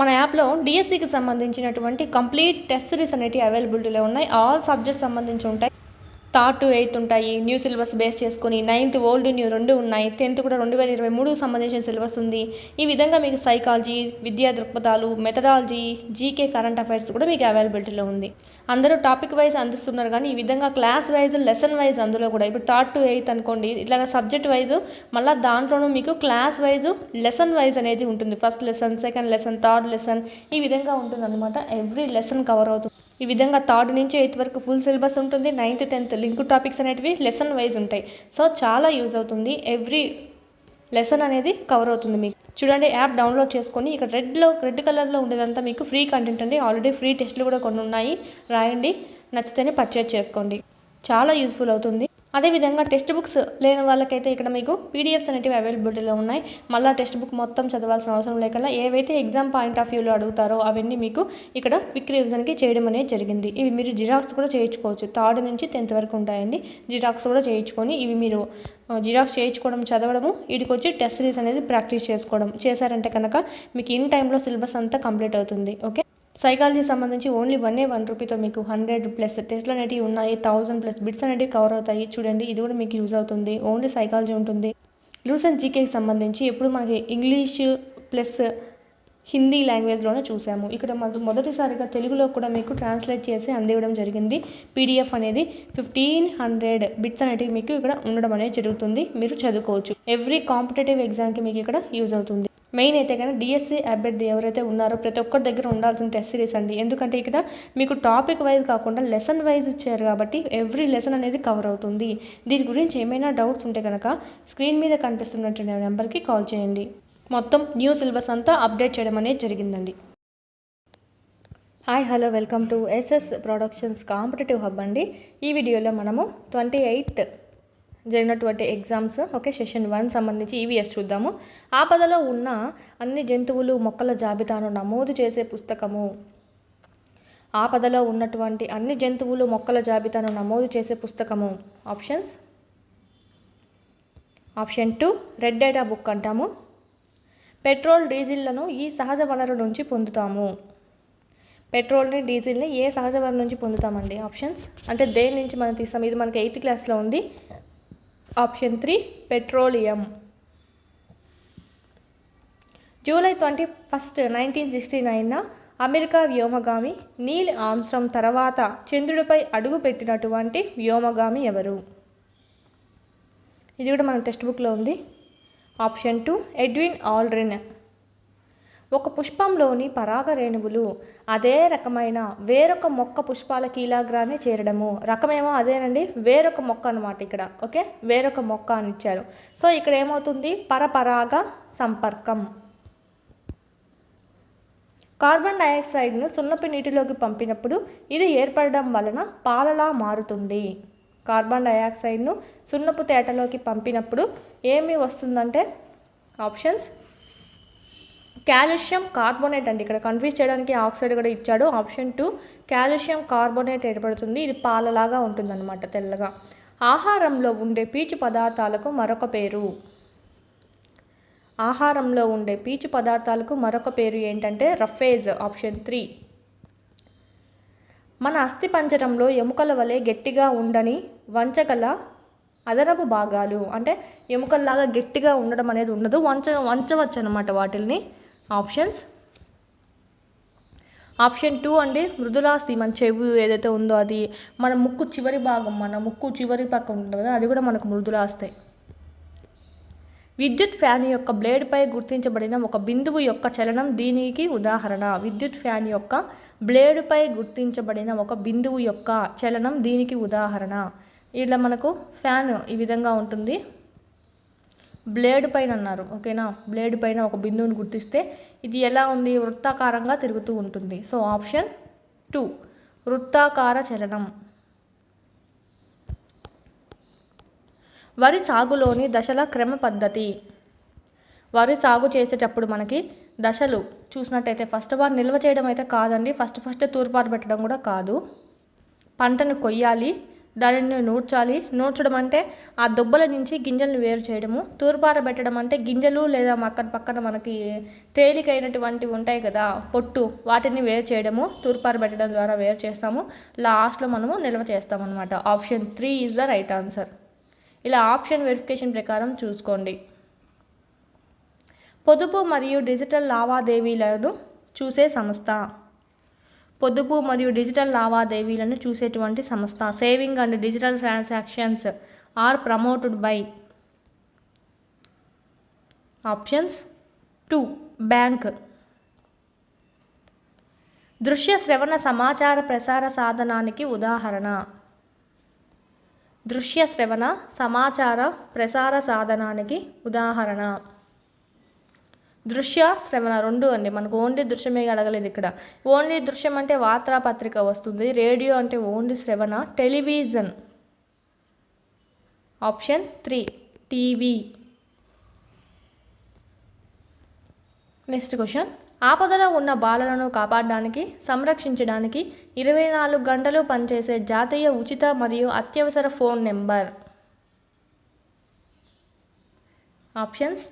మన యాప్లో డిఎస్సికి సంబంధించినటువంటి కంప్లీట్ టెస్ట్ సిరీస్ అనేవి అవైలబిలిటీలో ఉన్నాయి. ఆల్ సబ్జెక్ట్స్ సంబంధించి ఉంటాయి. థర్డ్ టు ఎయిత్ ఉంటాయి. న్యూ సిలబస్ బేస్ చేసుకుని 9th ఓల్డ్ న్యూ 2 ఉన్నాయి. 10th కూడా 2023 సంబంధించిన సిలబస్ ఉంది. ఈ విధంగా మీకు సైకాలజీ, విద్యా దృక్పథాలు, మెథడాలజీ, జీకే, కరెంట్ అఫైర్స్ కూడా మీకు అవైలబిలిటీలో ఉంది. అందరూ టాపిక్ వైజ్ అందిస్తున్నారు, కానీ ఈ విధంగా క్లాస్ వైజ్, లెసన్ వైజ్ అందులో కూడా ఇప్పుడు థర్డ్ టు ఎయిత్ అనుకోండి, ఇట్లా సబ్జెక్ట్ వైజ్ మళ్ళీ దాంట్లోనూ మీకు క్లాస్ వైజ్, లెసన్ వైజ్ అనేది ఉంటుంది. First lesson, second lesson, third lesson, ఈ విధంగా ఉంటుంది అనమాట. ఎవ్రీ లెసన్ కవర్ అవుతుంది. ఈ విధంగా 3rd నుంచి 8th వరకు ఫుల్ సిలబస్ ఉంటుంది. 9th 10th లింక్ టాపిక్స్ అనేటివి లెసన్ వైజ్ ఉంటాయి. సో చాలా యూజ్ అవుతుంది. ఎవ్రీ లెసన్ అనేది కవర్ అవుతుంది మీకు. చూడండి, యాప్ డౌన్లోడ్ చేసుకొని ఇక్కడ రెడ్ కలర్లో ఉండేదంతా మీకు ఫ్రీ కంటెంట్ అండి. ఆల్రెడీ ఫ్రీ టెస్ట్లు కూడా కొన్ని ఉన్నాయి. రాయండి, నచ్చితేనే పర్చేజ్ చేసుకోండి. చాలా యూస్ఫుల్ అవుతుంది. అదేవిధంగా టెక్స్ట్ బుక్స్ లేని వాళ్ళకైతే ఇక్కడ మీకు పీడిఎఫ్స్ అనేవి అవైలబిలిటీలో ఉన్నాయి. మళ్ళీ టెక్స్ట్ బుక్ మొత్తం చదవాల్సిన అవసరం లేకుండా ఏవైతే ఎగ్జామ్ పాయింట్ ఆఫ్ వ్యూలో అడుగుతారో అవన్నీ మీకు ఇక్కడ క్విక్ రివిజన్కి చేయడం అనేది జరిగింది. ఇవి మీరు జిరాక్స్ కూడా చేయించుకోవచ్చు. 3rd నుంచి 10th వరకు ఉంటాయండి. జిరాక్స్ కూడా చేయించుకొని ఇవి మీరు జిరాక్స్ చేయించుకోవడం, చదవడము, వీటికి వచ్చి టెస్ట్ సిరీస్ అనేది ప్రాక్టీస్ చేసుకోవడం చేశారంటే కనుక మీకు ఇన్ టైంలో సిలబస్ అంతా కంప్లీట్ అవుతుంది. ఓకే, సైకాలజీ సంబంధించి ఓన్లీ 1 రూపీతో మీకు 100+ టెస్ట్లు అనేవి ఉన్నాయి. 1000+ బిట్స్ అనేవి కవర్ అవుతాయి. చూడండి, ఇది కూడా మీకు యూజ్ అవుతుంది. ఓన్లీ సైకాలజీ ఉంటుంది. లూసెంట్ జీకేకి సంబంధించి ఎప్పుడు మనకి ఇంగ్లీష్ ప్లస్ హిందీ లాంగ్వేజ్లోనే చూసాము. ఇక్కడ మనకు మొదటిసారిగా తెలుగులో కూడా మీకు ట్రాన్స్లేట్ చేసి అందివ్వడం జరిగింది. పీడిఎఫ్ అనేది 1500 బిట్స్ అనేవి మీకు ఇక్కడ ఉండడం అనేది జరుగుతుంది. మీరు చదువుకోవచ్చు. ఎవ్రీ కాంపిటేటివ్ ఎగ్జామ్కి మీకు ఇక్కడ యూజ్ అవుతుంది. మెయిన్ అయితే కానీ డిఎస్సి అభ్యర్థి ఎవరైతే ఉన్నారో ప్రతి ఒక్కరి దగ్గర ఉండాల్సిన టెస్ట్ సిరీస్ అండి. ఎందుకంటే ఇక్కడ మీకు టాపిక్ వైజ్ కాకుండా లెసన్ వైజ్ ఇచ్చారు కాబట్టి ఎవ్రీ లెసన్ అనేది కవర్ అవుతుంది. దీని గురించి ఏమైనా డౌట్స్ ఉంటే కనుక స్క్రీన్ మీద కనిపిస్తున్నటువంటి నెంబర్కి కాల్ చేయండి. మొత్తం న్యూ సిలబస్ అంతా అప్డేట్ చేయడం అనేది జరిగిందండి. Hi, hello, welcome to SS Productions competitive hub అండి. ఈ వీడియోలో మనము 28th జరిగినటువంటి ఎగ్జామ్స్, ఓకే, సెషన్ 1 సంబంధించి ఈవీఎస్ చూద్దాము. ఆపదలో ఉన్న అన్ని జంతువులు మొక్కల జాబితాను నమోదు చేసే పుస్తకము. ఆపదలో ఉన్నటువంటి అన్ని జంతువులు మొక్కల జాబితాను నమోదు చేసే పుస్తకము. Options: option 2 red data book అంటాము. పెట్రోల్, డీజిల్లను ఈ సహజ వనరు నుంచి పొందుతాము. పెట్రోల్ని, డీజిల్ని ఏ సహజ వనరు నుంచి పొందుతామండి? ఆప్షన్స్ అంటే దేని నుంచి మనం తీస్తాం? ఇది మనకి 8th క్లాస్లో ఉంది. Option 3 petroleum. జూలై 21, 1969 అమెరికా వ్యోమగామి నీల్ ఆర్మ్స్ట్రాంగ్ తర్వాత చంద్రుడిపై అడుగు పెట్టినటువంటి వ్యోమగామి ఎవరు? ఇది కూడా మన టెక్స్ట్ బుక్లో ఉంది. Option 2 Edwin Aldrin. ఒక పుష్పంలోని పరాగ రేణువులు అదే రకమైన వేరొక మొక్క పుష్పాల కీలాగ్రాన్ని చేరడము. రకమేమో అదేనండి, వేరొక మొక్క అనమాట ఇక్కడ. ఓకే, వేరొక మొక్క అని ఇచ్చారు. సో ఇక్కడ ఏమవుతుంది? పరపరాగ సంపర్కం. కార్బన్ డైఆక్సైడ్ను సున్నపు నీటిలోకి పంపినప్పుడు ఇది ఏర్పడడం వలన పాలలా మారుతుంది. కార్బన్ డైఆక్సైడ్ను సున్నపు తేటలోకి పంపినప్పుడు ఏమి వస్తుందంటే ఆప్షన్స్: కాల్షియం కార్బోనేట్ అండి. ఇక్కడ కన్ఫ్యూజ్ చేయడానికి ఆక్సైడ్ కూడా ఇచ్చాడు. ఆప్షన్ 2 కాల్షియం కార్బోనేట్ ఏర్పడుతుంది. ఇది పాలలాగా ఉంటుందన్నమాట, తెల్లగా. ఆహారంలో ఉండే పీచు పదార్థాలకు మరొక పేరు. ఆహారంలో ఉండే పీచు పదార్థాలకు మరొక పేరు ఏంటంటే రఫేజ్. ఆప్షన్ 3. మన అస్థిపంజరంలో ఎముకల వలె గట్టిగా ఉండని వంచగల అదనపు భాగాలు. అంటే ఎముకల్లాగా గట్టిగా ఉండడం అనేది ఉండదు, వంచవచ్చు అనమాట వాటిల్ని. ఆప్షన్స్: ఆప్షన్ 2 అండి మృదులాస్థి. మన చెవు ఏదైతే ఉందో అది, మన ముక్కు చివరి భాగం, మన ముక్కు చివరి పక్క ఉంటుంది కదా, అది కూడా మనకు మృదులాస్థి. విద్యుత్ ఫ్యాన్ యొక్క బ్లేడ్పై గుర్తించబడిన ఒక బిందువు యొక్క చలనం దీనికి ఉదాహరణ. విద్యుత్ ఫ్యాన్ యొక్క బ్లేడ్పై గుర్తించబడిన ఒక బిందువు యొక్క చలనం దీనికి ఉదాహరణ. ఇలా మనకు ఫ్యాన్ ఈ విధంగా ఉంటుంది, బ్లేడ్ పైన అన్నారు. ఓకేనా, బ్లేడ్ పైన ఒక బిందువుని గుర్తిస్తే ఇది ఎలా ఉంది? వృత్తాకారంగా తిరుగుతూ ఉంటుంది. సో ఆప్షన్ 2 వృత్తాకార చలనం. వరి సాగులోని దశల క్రమ పద్ధతి. వరి సాగు చేసేటప్పుడు మనకి దశలు చూసినట్టయితే ఫస్ట్ వారు నిల్వ చేయడం అయితే కాదండి. ఫస్ట్ తూర్పారు పెట్టడం కూడా కాదు. పంటను కొయ్యాలి, దానిని నూర్చాలి. నూర్చడం అంటే ఆ దుబ్బల నుంచి గింజలను వేరు చేయడము. తూర్పారబెట్టడం అంటే గింజలు లేదా పక్కన మనకి తేలికైనటువంటివి ఉంటాయి కదా పొట్టు, వాటిని వేరు చేయడము. తూర్పారబెట్టడం ద్వారా వేరు చేస్తాము. లాస్ట్లో మనము నిల్వ చేస్తామన్నమాట. Option 3 is the right answer. ఇలా ఆప్షన్ వెరిఫికేషన్ ప్రకారం చూసుకోండి. పొదుపు మరియు డిజిటల్ లావాదేవీలను చూసే సంస్థ. పొదుపు మరియు డిజిటల్ లావాదేవీలను చూసేటువంటి సంస్థ. Saving and digital transactions are promoted by. Options 2 bank. దృశ్య శ్రవణ సమాచార ప్రసార సాధనానికి ఉదాహరణ. దృశ్య శ్రవణ సమాచార ప్రసార సాధనానికి ఉదాహరణ. దృశ్య శ్రవణ 2 అండి. మనకు ఓన్లీ దృశ్యమే అడగలేదు ఇక్కడ. ఓన్లీ దృశ్యం అంటే వార్తాపత్రిక వస్తుంది. రేడియో అంటే ఓన్లీ శ్రవణ. Television. Option 3 TV. Next question. ఆపదలో ఉన్న బాలలను కాపాడడానికి సంరక్షించడానికి 24 గంటలు పనిచేసే జాతీయ ఉచిత మరియు అత్యవసర ఫోన్ నెంబర్. ఆప్షన్స్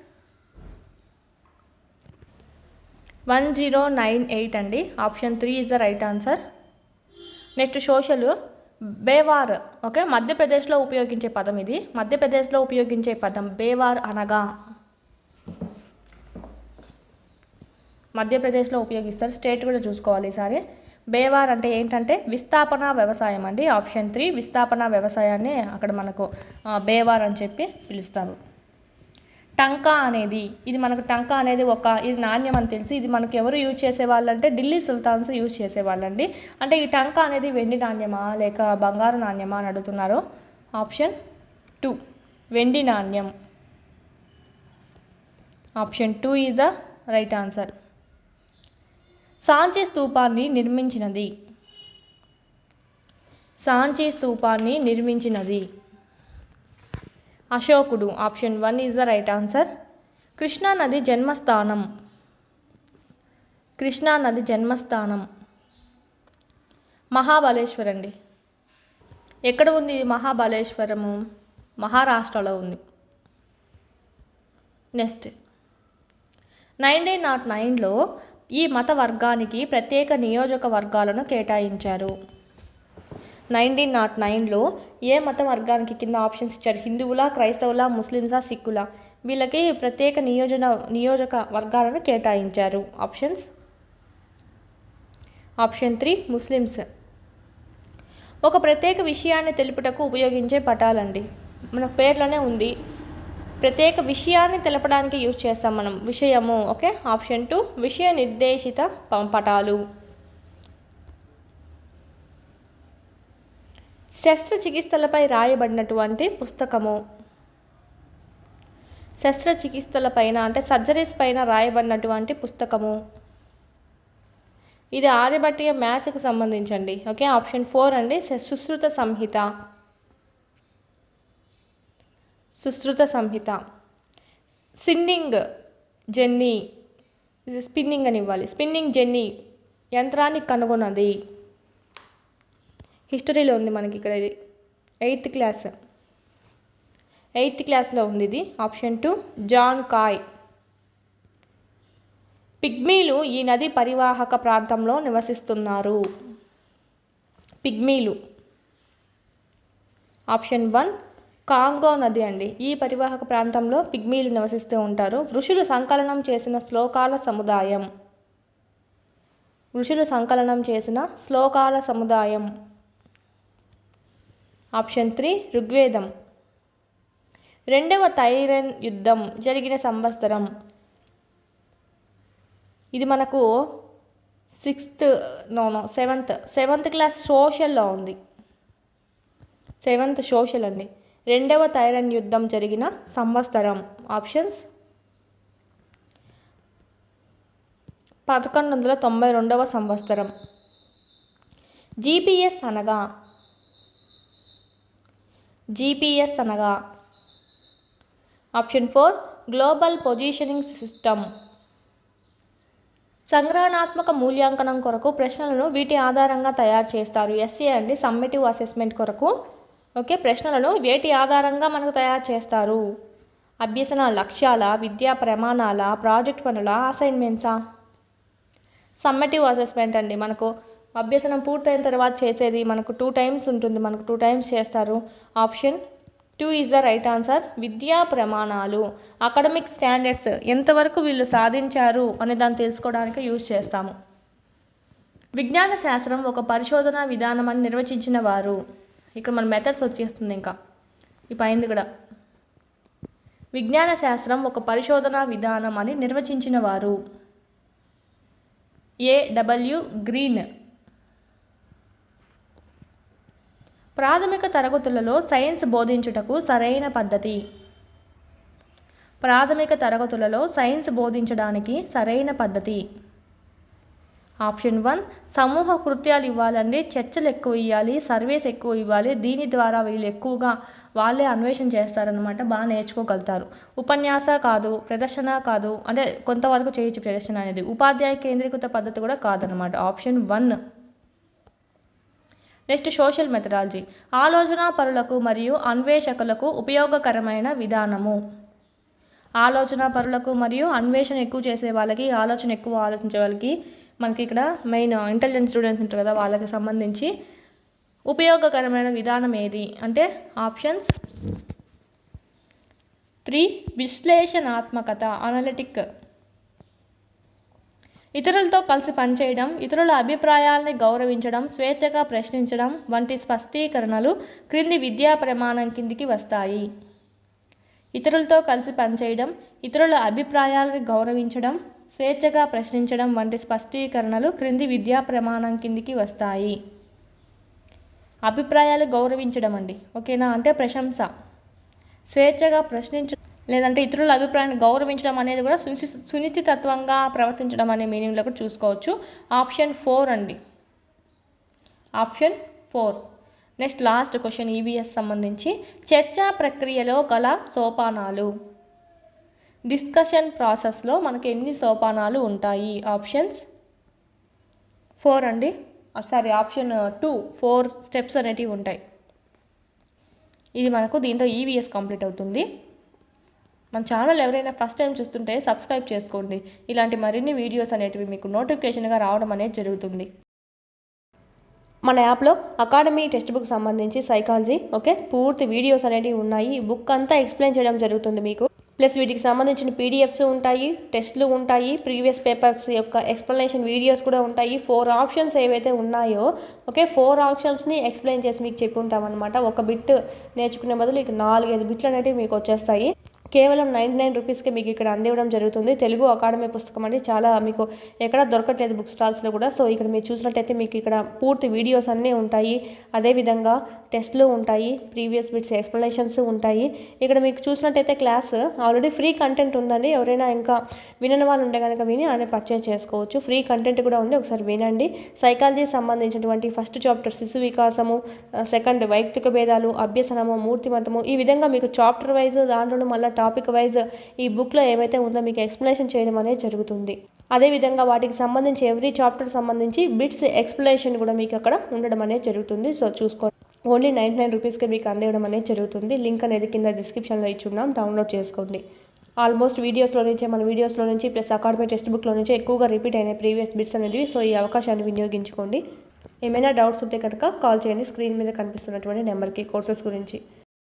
1098 అండి. Option 3 is the right answer. Next social. Bewar. Okay, మధ్యప్రదేశ్లో ఉపయోగించే పదం ఇది. మధ్యప్రదేశ్లో ఉపయోగించే పదం బేవార్ అనగా మధ్యప్రదేశ్లో ఉపయోగిస్తారు. స్టేట్ కూడా చూసుకోవాలి ఈసారి. బేవార్ అంటే ఏంటంటే విస్థాపన వ్యవసాయం అండి. ఆప్షన్ 3 విస్థాపన వ్యవసాయాన్ని అక్కడ మనకు బేవార్ అని చెప్పి పిలుస్తారు. టంకా అనేది, ఇది మనకు టంకా అనేది ఇది నాణ్యం అని తెలుసు. ఇది మనకు ఎవరు యూజ్ చేసేవాళ్ళంటే ఢిల్లీ సుల్తాన్స్ యూజ్ చేసేవాళ్ళండి. అంటే ఈ టంకా అనేది వెండి నాణ్యమా లేక బంగారు నాణ్యమా అని అడుగుతున్నారు. ఆప్షన్ 2 వెండి నాణ్యం. Option 2 is the right answer. Sanchi స్తూపాన్ని నిర్మించినది. సాంచి స్తూపాన్ని నిర్మించినది అశోకుడు. Option 1 is the right answer. కృష్ణానది జన్మస్థానం. కృష్ణానది జన్మస్థానం మహాబలేశ్వర్ అండి. ఎక్కడ ఉంది మహాబలేశ్వరము? మహారాష్ట్రలో ఉంది. నెక్స్ట్ 1909లో ఈ మత వర్గానికి ప్రత్యేక నియోజకవర్గాలను కేటాయించారు. 1909లో ఏ మత వర్గానికి కింద ఆప్షన్స్ ఇచ్చారు? హిందువులా, క్రైస్తవులా, ముస్లిమ్సా, సిక్కులా? వీళ్ళకి ప్రత్యేక నియోజక వర్గాలను కేటాయించారు. ఆప్షన్స్. Option 3 Muslims. ఒక ప్రత్యేక విషయాన్ని తెలుపుటకు ఉపయోగించే పటాలండి. మన పేర్లోనే ఉంది. ప్రత్యేక విషయాన్ని తెలపడానికి యూజ్ చేస్తాం మనం. విషయము. ఓకే. ఆప్షన్ 2 విషయ నిర్దేశిత పటాలు. శస్త్రచికిత్సలపై రాయబడినటువంటి పుస్తకము. శస్త్రచికిత్సలపైన అంటే సర్జరీస్ పైన రాయబడినటువంటి పుస్తకము. ఇది ఆర్యభట్టీయ మ్యాథ్స్కి సంబంధించండి. ఓకే. ఆప్షన్ 4 అండి సుశ్రుత సంహిత. సుశ్రుత సంహిత. స్పిన్నింగ్ జెన్నీ, స్పిన్నింగ్ అని ఇవ్వాలి. స్పిన్నింగ్ జెన్నీ యంత్రాన్ని కనుగొన్నది. హిస్టరీలో ఉంది మనకి ఇక్కడ. ఇది 8th క్లాస్. 8th క్లాస్లో ఉంది ఇది. ఆప్షన్ 2 జాన్ కాయ్. పిగ్మీలు ఈ నది పరివాహక ప్రాంతంలో నివసిస్తున్నారు. పిగ్మీలు. ఆప్షన్ 1 కాంగో నది అండి. ఈ పరివాహక ప్రాంతంలో పిగ్మీలు నివసిస్తూ ఉంటారు. ఋషులు సంకలనం చేసిన శ్లోకాల సముదాయం. ఋషులు సంకలనం చేసిన శ్లోకాల సముదాయం. ఆప్షన్ 3 ఋగ్వేదం. 2వ తైరన్ యుద్ధం జరిగిన సంవత్సరం. ఇది మనకు 7th క్లాస్ సోషల్లో ఉంది. 7th సోషల్ అండి. 2వ తైరన్ యుద్ధం జరిగిన సంవత్సరం. ఆప్షన్స్ 1192వ సంవత్సరం. GPS అనగా. GPS అనగా. Option 4 global positioning system. సంగ్రహణాత్మక మూల్యాంకనం కొరకు ప్రశ్నలను వీటి ఆధారంగా తయారు చేస్తారు. ఎస్ఏ అండి. సమ్మేటివ్ అసెస్మెంట్ కొరకు ఓకే, ప్రశ్నలను వేటి ఆధారంగా మనకు తయారు చేస్తారు? అభ్యసన లక్ష్యాల, విద్యా ప్రమాణాల, ప్రాజెక్ట్ పనుల, అసైన్మెంట్సా? సమ్మటివ్ అసెస్మెంట్ అండి. మనకు అభ్యసనం పూర్తయిన తర్వాత చేసేది మనకు 2 టైమ్స్ ఉంటుంది, మనకు 2 టైమ్స్ చేస్తారు. Option 2 is the right answer. విద్యా ప్రమాణాలు, అకాడమిక్ స్టాండర్డ్స్ ఎంతవరకు వీళ్ళు సాధించారు అనే దాన్ని తెలుసుకోవడానికి యూజ్ చేస్తాము. విజ్ఞాన శాస్త్రం ఒక పరిశోధన విధానం అని నిర్వచించిన వారు. ఇక్కడ మన మెథడ్స్ వచ్చేస్తుంది. ఇంకా ఈ పైంది కూడా విజ్ఞాన శాస్త్రం ఒక పరిశోధన విధానం అని నిర్వచించిన వారు. A.W. గ్రీన్. ప్రాథమిక తరగతులలో సైన్స్ బోధించుటకు సరైన పద్ధతి. ప్రాథమిక తరగతులలో సైన్స్ బోధించడానికి సరైన పద్ధతి. ఆప్షన్ 1 సమూహ కృత్యాలు ఇవ్వాలండి, చర్చలు ఎక్కువ ఇవ్వాలి, సర్వేస్ ఎక్కువ ఇవ్వాలి. దీని ద్వారా వీళ్ళు ఎక్కువగా వాళ్ళే అన్వేషణ చేస్తారనమాట, బాగా నేర్చుకోగలుగుతారు. ఉపన్యాస కాదు, ప్రదర్శన కాదు, అంటే కొంతవరకు చేయొచ్చు ప్రదర్శన అనేది. ఉపాధ్యాయ కేంద్రీకృత పద్ధతి కూడా కాదనమాట. ఆప్షన్ 1. నెక్స్ట్ సోషల్ మెథడాలజీ, ఆలోచన పరులకు మరియు అన్వేషకులకు ఉపయోగకరమైన విధానము. ఆలోచన పరులకు మరియు అన్వేషణ ఎక్కువ చేసే వాళ్ళకి, ఆలోచన ఎక్కువ ఆలోచించే వాళ్ళకి మనకి ఇక్కడ మెయిన్ ఇంటెలిజెంట్ స్టూడెంట్స్ ఉంటారు కదా, వాళ్ళకి సంబంధించి ఉపయోగకరమైన విధానం ఏది అంటే ఆప్షన్స్ 3 విశ్లేషణాత్మకత, అనలిటిక్. ఇతరులతో కలిసి పనిచేయడం, ఇతరుల అభిప్రాయాలని గౌరవించడం, స్వేచ్ఛగా ప్రశ్నించడం వంటి స్పష్టీకరణలు క్రింది విద్యా ప్రమాణం కిందికి వస్తాయి. ఇతరులతో కలిసి పనిచేయడం, ఇతరుల అభిప్రాయాలను గౌరవించడం, స్వేచ్ఛగా ప్రశ్నించడం వంటి స్పష్టీకరణలు క్రింది విద్యా ప్రమాణం కిందికి వస్తాయి. అభిప్రాయాలు గౌరవించడం అండి, ఓకేనా, అంటే ప్రశంస. స్వేచ్ఛగా ప్రశ్నించడం లేదంటే ఇతరుల అభిప్రాయాన్ని గౌరవించడం అనేది కూడా సునిశ్చితత్వంగా ప్రవర్తించడం అనే మీనింగ్లో కూడా చూసుకోవచ్చు. ఆప్షన్ 4 అండి. Option 4. Next last question EVS సంబంధించి, చర్చా ప్రక్రియలో గల సోపానాలు. డిస్కషన్ ప్రాసెస్లో మనకి ఎన్ని సోపానాలు ఉంటాయి? ఆప్షన్స్ 4 అండి. ఆప్షన్ 2 4 స్టెప్స్ అనేటివి ఉంటాయి. ఇది మనకు దీంతో ఈవీఎస్ కంప్లీట్ అవుతుంది. మన ఛానల్ ఎవరైనా ఫస్ట్ టైం చూస్తుంటే సబ్స్క్రైబ్ చేసుకోండి. ఇలాంటి మరిన్ని వీడియోస్ అనేటివి మీకు నోటిఫికేషన్గా రావడం అనేది జరుగుతుంది. మన యాప్లో అకాడమీ టెక్స్ట్ బుక్ సంబంధించి సైకాలజీ ఓకే పూర్తి వీడియోస్ అనేటివి ఉన్నాయి. బుక్ అంతా ఎక్స్ప్లెయిన్ చేయడం జరుగుతుంది మీకు. ప్లస్ వీటికి సంబంధించిన పీడిఎఫ్స్ ఉంటాయి, టెస్ట్లు ఉంటాయి, ప్రీవియస్ పేపర్స్ యొక్క ఎక్స్ప్లెనేషన్ వీడియోస్ కూడా ఉంటాయి. 4 ఆప్షన్స్ ఏవైతే ఉన్నాయో ఓకే 4 ఆప్షన్స్ని ఎక్స్ప్లెయిన్ చేసి మీకు చెప్పి ఉంటామన్నమాట. ఒక బిట్ నేర్చుకునే బదులు ఇక 4-5 బిట్లు అనేవి మీకు వచ్చేస్తాయి. కేవలం 99 రూపీస్కి మీకు ఇక్కడ అందివ్వడం జరుగుతుంది. తెలుగు అకాడమీ పుస్తకం అండి, చాలా మీకు ఎక్కడ దొరకట్లేదు బుక్ స్టాల్స్లో కూడా. సో ఇక్కడ మీరు చూసినట్టయితే మీకు ఇక్కడ పూర్తి వీడియోస్ అన్నీ ఉంటాయి, అదేవిధంగా టెస్ట్లు ఉంటాయి, ప్రీవియస్ బిట్స్ ఎక్స్ప్లెనేషన్స్ ఉంటాయి. ఇక్కడ మీకు చూసినట్టయితే క్లాస్ ఆల్రెడీ ఫ్రీ కంటెంట్ ఉందండి. ఎవరైనా ఇంకా వినని వాళ్ళు ఉంటే కనుక విని ఆయన పర్చేజ్ చేసుకోవచ్చు. ఫ్రీ కంటెంట్ కూడా ఉంది, ఒకసారి వినండి. సైకాలజీ సంబంధించినటువంటి ఫస్ట్ చాప్టర్ శిశు వికాసము, సెకండ్ వైయక్తిక భేదాలు, అభ్యసనము, మూర్తిమతము, ఈ విధంగా మీకు చాప్టర్ వైజ్ దాంట్లోనూ మళ్ళీ టాపిక్ వైజ్ ఈ బుక్లో ఏవైతే ఉందో మీకు ఎక్స్ప్లెనేషన్ చేయడం అనేది జరుగుతుంది. అదేవిధంగా వాటికి సంబంధించి ఎవ్రీ చాప్టర్ సంబంధించి బిట్స్ ఎక్స్ప్లెనేషన్ కూడా మీకు అక్కడ ఉండడం అనేది జరుగుతుంది. సో చూసుకోండి. ఓన్లీ 99 రూపీస్కి మీకు అందివ్వడం అనేది జరుగుతుంది. లింక్ అనేది కింద డిస్క్రిప్షన్లో ఇచ్చున్నాం, డౌన్లోడ్ చేసుకోండి. ఆల్మోస్ట్ మన వీడియోస్లో నుంచి ప్లస్ అకాడమీ టెక్స్ట్ బుక్లో నుంచి ఎక్కువగా రిపీట్ అయిన ప్రీవియస్ బిట్స్ అనేవి. సో ఈ అవకాశాన్ని వినియోగించుకోండి. ఏమైనా డౌట్స్ ఉంటే కనుక కాల్ చేయండి, స్క్రీన్ మీద కనిపిస్తున్నటువంటి నెంబర్కి కోర్సెస్ గురించి.